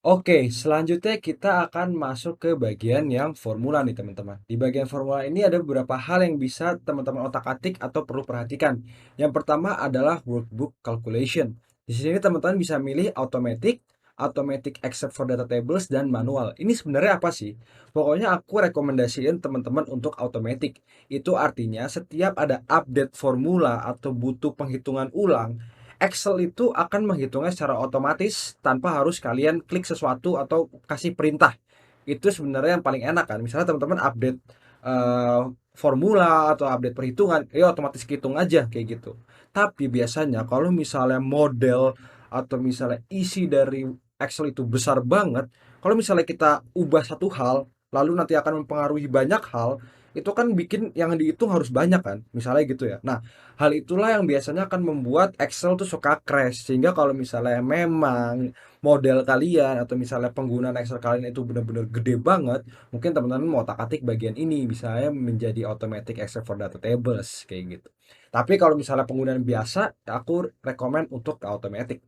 Oke, selanjutnya kita akan masuk ke bagian yang formula nih teman-teman. Di bagian formula ini ada beberapa hal yang bisa teman-teman otak-atik atau perlu perhatikan. Yang pertama adalah workbook calculation. Di sini teman-teman bisa milih automatic, automatic except for data tables, dan manual. Ini sebenarnya apa sih? Pokoknya aku rekomendasiin teman-teman untuk automatic. Itu artinya setiap ada update formula atau butuh penghitungan ulang, Excel itu akan menghitungnya secara otomatis tanpa harus kalian klik sesuatu atau kasih perintah. Itu sebenarnya yang paling enak kan. Misalnya teman-teman update eh, formula atau update perhitungan, ya otomatis hitung aja kayak gitu. Tapi biasanya kalau misalnya model atau misalnya isi dari Excel itu besar banget, kalau misalnya kita ubah satu hal, lalu nanti akan mempengaruhi banyak hal, itu kan bikin yang dihitung harus banyak kan, misalnya gitu ya. Nah, hal itulah yang biasanya akan membuat Excel tuh suka crash. Sehingga kalau misalnya memang model kalian atau misalnya penggunaan Excel kalian itu benar-benar gede banget, mungkin teman-teman mau otak-atik bagian ini, misalnya menjadi automatic except for data tables kayak gitu. Tapi kalau misalnya penggunaan biasa, aku rekomend untuk ke automatic.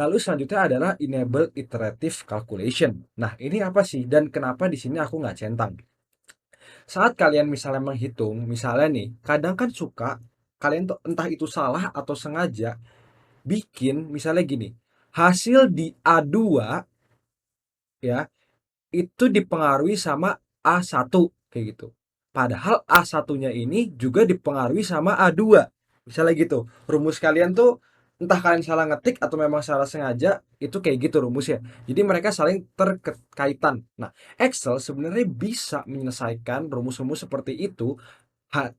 Lalu selanjutnya adalah enable iterative calculation. Nah, ini apa sih dan kenapa di sini aku nggak centang? Saat kalian misalnya menghitung, misalnya nih, kadang kan suka kalian tuh entah itu salah atau sengaja bikin misalnya gini, hasil di A2 ya, itu dipengaruhi sama A1 kayak gitu. Padahal A1-nya ini juga dipengaruhi sama A2. Misalnya gitu. Rumus kalian tuh entah kalian salah ngetik atau memang salah sengaja, itu kayak gitu rumusnya. Jadi mereka saling terkaitan. Nah, Excel sebenarnya bisa menyelesaikan rumus-rumus seperti itu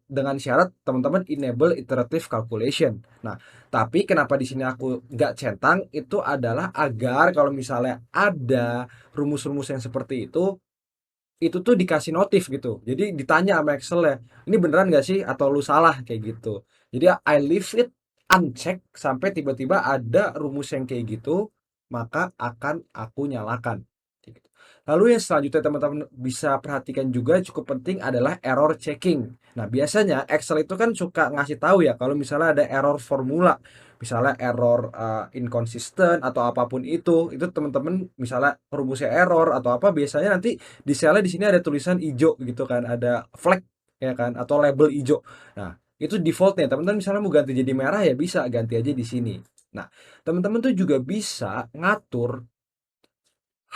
dengan syarat teman-teman enable iterative calculation. Nah, tapi kenapa di sini aku nggak centang itu adalah agar kalau misalnya ada rumus-rumus yang seperti itu tuh dikasih notif gitu. Jadi ditanya sama Excel ya, ini beneran nggak sih atau lu salah kayak gitu. Jadi I leave it unchecked sampai tiba-tiba ada rumus yang kayak gitu, maka akan aku nyalakan. Kayak gitu. Lalu yang selanjutnya teman-teman bisa perhatikan juga cukup penting adalah error checking. Nah, biasanya Excel itu kan suka ngasih tahu ya kalau misalnya ada error formula, misalnya error inconsistent atau apapun itu teman-teman misalnya rumusnya error atau apa biasanya nanti di selnya di sini ada tulisan hijau gitu kan, ada flag ya kan atau label hijau. Nah, itu defaultnya. Teman-teman misalnya mau ganti jadi merah ya bisa ganti aja di sini. Nah, teman-teman tuh juga bisa ngatur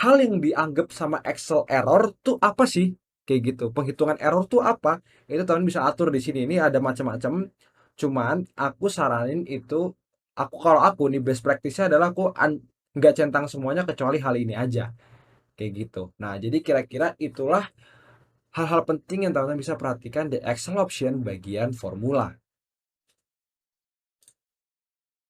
hal yang dianggap sama Excel error tuh apa sih? Kayak gitu. Penghitungan error tuh apa? Itu teman bisa atur di sini. Ini ada macam-macam. Cuman aku saranin itu kalau aku nih best practice-nya adalah nggak centang semuanya kecuali hal ini aja. Kayak gitu. Nah, jadi kira-kira itulah hal-hal penting yang teman-teman bisa perhatikan di Excel option bagian formula.